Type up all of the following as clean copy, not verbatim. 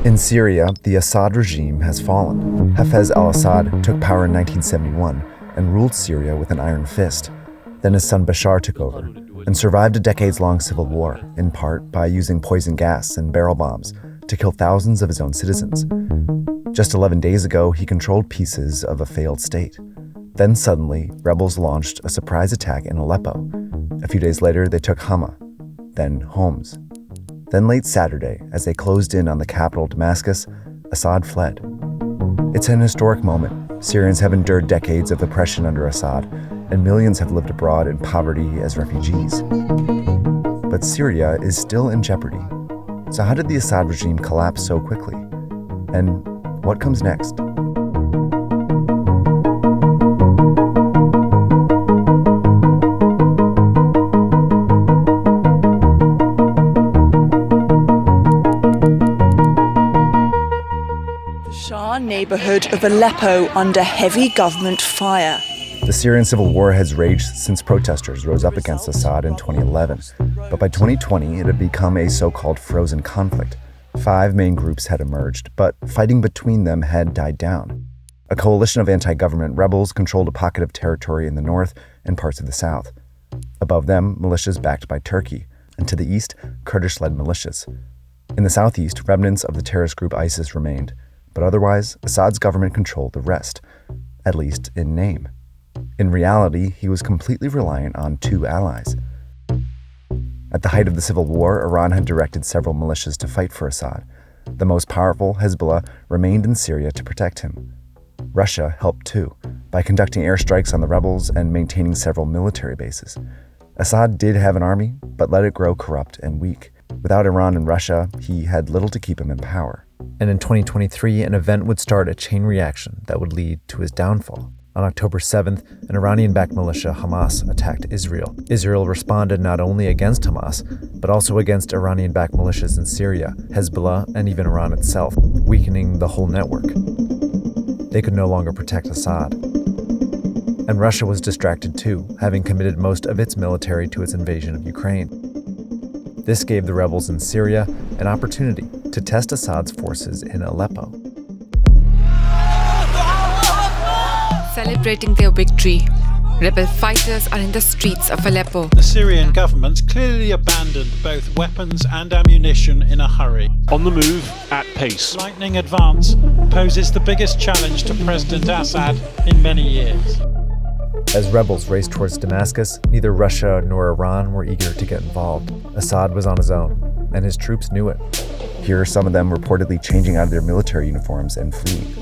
In Syria, the Assad regime has fallen. Hafez al-Assad took power in 1971 and ruled Syria with an iron fist. Then his son Bashar took over and survived a decades-long civil war, in part by using poison gas and barrel bombs to kill thousands of his own citizens. Just 11 days ago, he controlled pieces of a failed state. Then suddenly, rebels launched a surprise attack in Aleppo. A few days later, they took Hama, then Homs. Then late Saturday, as they closed in on the capital, Damascus, Assad fled. It's an historic moment. Syrians have endured decades of oppression under Assad, and millions have lived abroad in poverty as refugees. But Syria is still in jeopardy. So how did the Assad regime collapse so quickly? And what comes next? Bashar neighborhood of Aleppo under heavy government fire. The Syrian civil war has raged since protesters rose up against Assad in 2011. But by 2020, it had become a so-called frozen conflict. 5 main groups had emerged, but fighting between them had died down. A coalition of anti-government rebels controlled a pocket of territory in the north and parts of the south. Above them, militias backed by Turkey, and to the east, Kurdish-led militias. In the southeast, remnants of the terrorist group ISIS remained, but otherwise, Assad's government controlled the rest, at least in name. In reality, he was completely reliant on 2 allies. At the height of the civil war, Iran had directed several militias to fight for Assad. The most powerful, Hezbollah, remained in Syria to protect him. Russia helped too, by conducting airstrikes on the rebels and maintaining several military bases. Assad did have an army, but let it grow corrupt and weak. Without Iran and Russia, he had little to keep him in power. And in 2023, an event would start a chain reaction that would lead to his downfall. On October 7th, an Iranian-backed militia, Hamas, attacked Israel. Israel responded not only against Hamas, but also against Iranian-backed militias in Syria, Hezbollah, and even Iran itself, weakening the whole network. They could no longer protect Assad. And Russia was distracted too, having committed most of its military to its invasion of Ukraine. This gave the rebels in Syria an opportunity to test Assad's forces in Aleppo. Celebrating their victory, rebel fighters are in the streets of Aleppo. The Syrian government clearly abandoned both weapons and ammunition in a hurry. On the move, at pace. Lightning advance poses the biggest challenge to President Assad in many years. As rebels raced towards Damascus, neither Russia nor Iran were eager to get involved. Assad was on his own, and his troops knew it. Here are some of them reportedly changing out of their military uniforms and fleeing.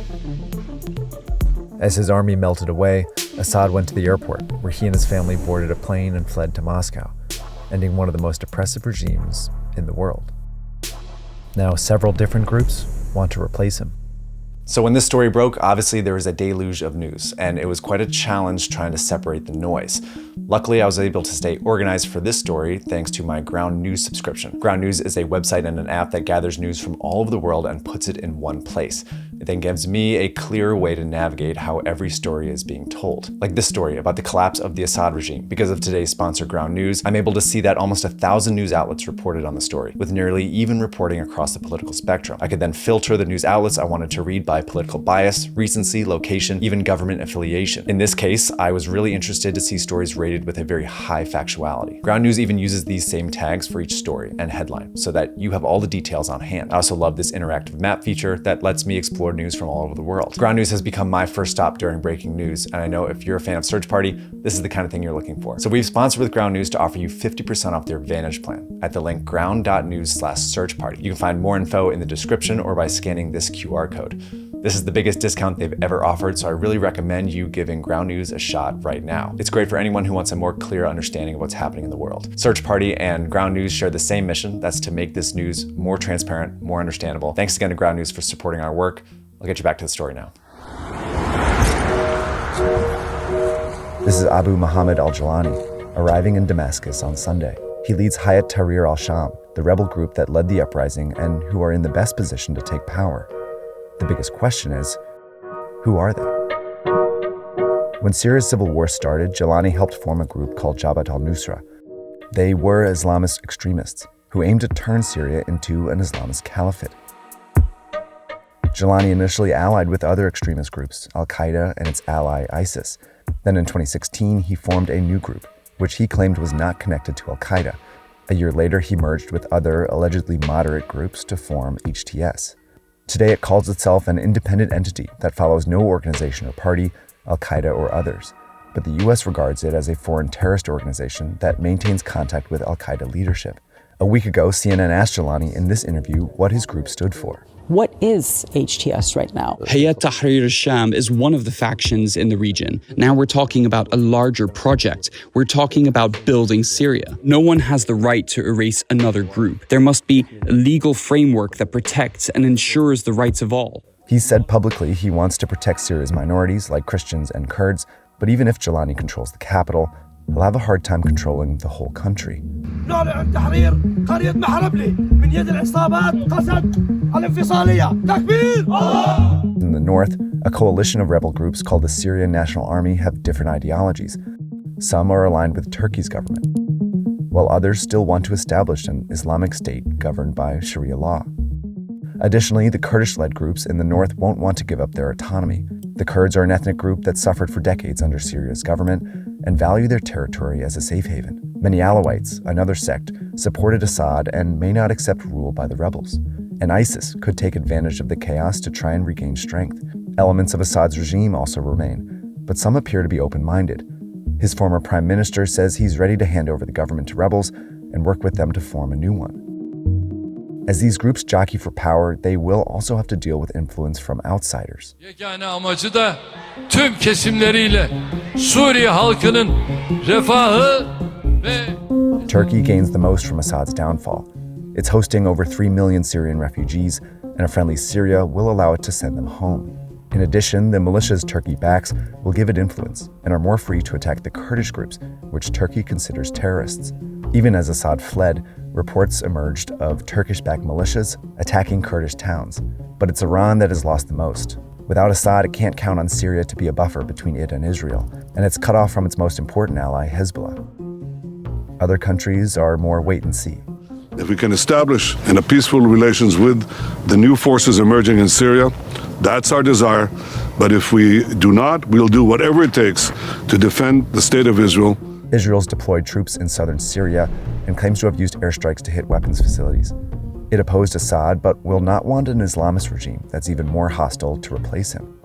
As his army melted away, Assad went to the airport, where he and his family boarded a plane and fled to Moscow, ending one of the most oppressive regimes in the world. Now, several different groups want to replace him. So when this story broke, obviously there was a deluge of news, and it was quite a challenge trying to separate the noise. Luckily, I was able to stay organized for this story thanks to my Ground News subscription. Ground News is a website and an app that gathers news from all over the world and puts it in one place. It then gives me a clearer way to navigate how every story is being told. Like this story about the collapse of the Assad regime. Because of today's sponsor, Ground News, I'm able to see that almost 1,000 news outlets reported on the story, with nearly even reporting across the political spectrum. I could then filter the news outlets I wanted to read by political bias, recency, location, even government affiliation. In this case, I was really interested to see stories rated with a very high factuality. Ground News even uses these same tags for each story and headline, so that you have all the details on hand. I also love this interactive map feature that lets me explore news from all over the world. Ground News has become my first stop during breaking news, and I know if you're a fan of Search Party, this is the kind of thing you're looking for. So we've sponsored with Ground News to offer you 50% off their Advantage plan at the link ground.news/searchparty. You can find more info in the description or by scanning this QR code. This is the biggest discount they've ever offered, so I really recommend you giving Ground News a shot right now. It's great for anyone who wants a more clear understanding of what's happening in the world. Search Party and Ground News share the same mission, that's to make this news more transparent, more understandable. Thanks again to Ground News for supporting our work. I'll get you back to the story now. This is Abu Muhammad al-Jilani, arriving in Damascus on Sunday. He leads Hayat Tahrir al-Sham, the rebel group that led the uprising and who are in the best position to take power. The biggest question is, who are they? When Syria's civil war started, Jilani helped form a group called Jabhat al-Nusra. They were Islamist extremists who aimed to turn Syria into an Islamist caliphate. Jilani initially allied with other extremist groups, al-Qaeda and its ally ISIS. Then in 2016, he formed a new group, which he claimed was not connected to al-Qaeda. A year later, he merged with other allegedly moderate groups to form HTS. Today, it calls itself an independent entity that follows no organization or party, al-Qaeda or others. But the US regards it as a foreign terrorist organization that maintains contact with al-Qaeda leadership. A week ago, CNN asked Jilani in this interview what his group stood for. What is HTS right now? Hayat Tahrir al-Sham is one of the factions in the region. Now we're talking about a larger project. We're talking about building Syria. No one has the right to erase another group. There must be a legal framework that protects and ensures the rights of all. He said publicly he wants to protect Syria's minorities like Christians and Kurds, but even if Jilani controls the capital, he'll have a hard time controlling the whole country. In the north, a coalition of rebel groups called the Syrian National Army have different ideologies. Some are aligned with Turkey's government, while others still want to establish an Islamic state governed by Sharia law. Additionally, the Kurdish-led groups in the north won't want to give up their autonomy. The Kurds are an ethnic group that suffered for decades under Syria's government and value their territory as a safe haven. Many Alawites, another sect, supported Assad and may not accept rule by the rebels. And ISIS could take advantage of the chaos to try and regain strength. Elements of Assad's regime also remain, but some appear to be open-minded. His former prime minister says he's ready to hand over the government to rebels and work with them to form a new one. As these groups jockey for power, they will also have to deal with influence from outsiders. Turkey gains the most from Assad's downfall. It's hosting over 3 million Syrian refugees, and a friendly Syria will allow it to send them home. In addition, the militias Turkey backs will give it influence and are more free to attack the Kurdish groups, which Turkey considers terrorists. Even as Assad fled, reports emerged of Turkish-backed militias attacking Kurdish towns. But it's Iran that has lost the most. Without Assad, it can't count on Syria to be a buffer between it and Israel, and it's cut off from its most important ally, Hezbollah. Other countries are more wait and see. If we can establish in a peaceful relations with the new forces emerging in Syria, that's our desire. But if we do not, we'll do whatever it takes to defend the state of Israel. Israel's deployed troops in southern Syria and claims to have used airstrikes to hit weapons facilities. It opposed Assad, but will not want an Islamist regime that's even more hostile to replace him.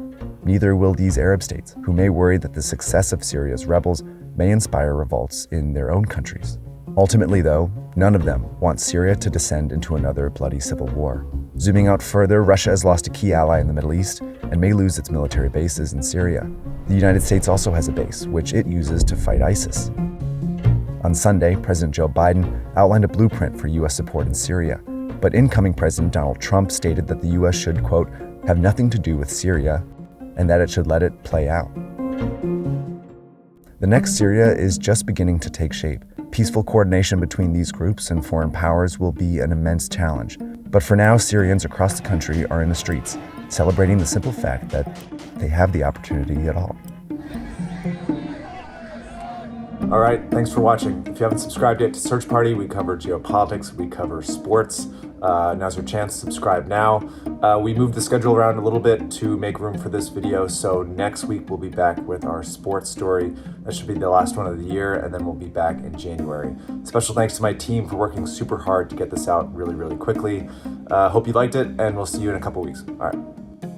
Neither will these Arab states, who may worry that the success of Syria's rebels may inspire revolts in their own countries. Ultimately, though, none of them want Syria to descend into another bloody civil war. Zooming out further, Russia has lost a key ally in the Middle East and may lose its military bases in Syria. The United States also has a base, which it uses to fight ISIS. On Sunday, President Joe Biden outlined a blueprint for U.S. support in Syria, but incoming President Donald Trump stated that the U.S. should, quote, have nothing to do with Syria, and that it should let it play out. The next Syria is just beginning to take shape. Peaceful coordination between these groups and foreign powers will be an immense challenge. But for now, Syrians across the country are in the streets, celebrating the simple fact that they have the opportunity at all. All right, thanks for watching. If you haven't subscribed yet to Search Party, we cover geopolitics, we cover sports. Now's your chance to subscribe now. We moved the schedule around a little bit to make room for this video, so next week we'll be back with our sports story. That should be the last one of the year, and then we'll be back in January. Special thanks to my team for working super hard to get this out really, really quickly. Hope you liked it, and we'll see you in a couple weeks. All right.